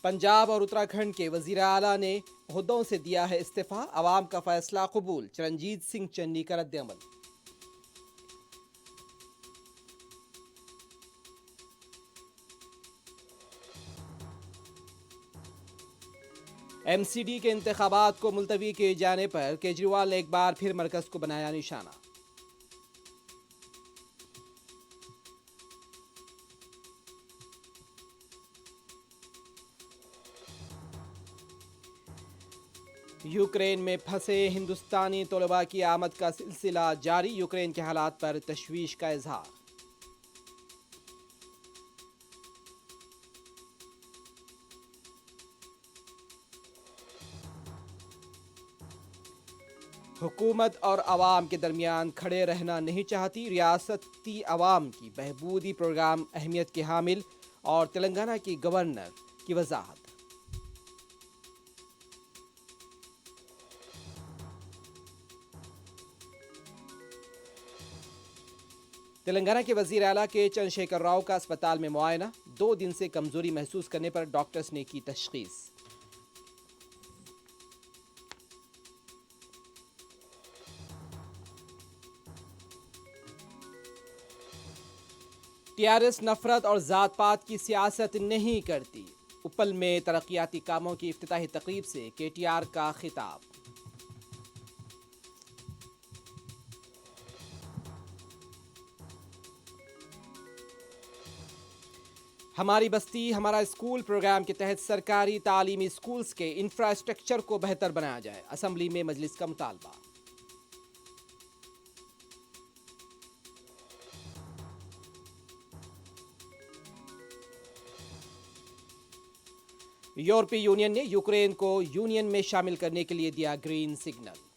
پنجاب اور اتراکھنڈ کے وزیر اعلیٰ نے عہدوں سے دیا ہے استعفیٰ، عوام کا فیصلہ قبول، چرنجیت سنگھ چنی کا رد عمل۔ ایم سی ڈی کے انتخابات کو ملتوی کیے جانے پر کیجریوال نے ایک بار پھر مرکز کو بنایا نشانہ۔ یوکرین میں پھنسے ہندوستانی طلباء کی آمد کا سلسلہ جاری، یوکرین کے حالات پر تشویش کا اظہار۔ حکومت اور عوام کے درمیان کھڑے رہنا نہیں چاہتی، ریاستی عوام کی بہبودی پروگرام اہمیت کے حامل، اور تلنگانہ کی گورنر کی وضاحت۔ تلنگانہ کے وزیر اعلیٰ کے چندرشیکھر راؤ کا اسپتال میں معائنہ، 2 دن سے کمزوری محسوس کرنے پر ڈاکٹرز نے کی تشخیص۔ ٹی آر ایس نفرت اور ذات پات کی سیاست نہیں کرتی، اپل میں ترقیاتی کاموں کی افتتاحی تقریب سے کے ٹی آر کا خطاب۔ ہماری بستی ہمارا اسکول پروگرام کے تحت سرکاری تعلیمی اسکولز کے انفراسٹرکچر کو بہتر بنایا جائے، اسمبلی میں مجلس کا مطالبہ۔ یورپی یونین نے یوکرین کو یونین میں شامل کرنے کے لیے دیا گرین سگنل۔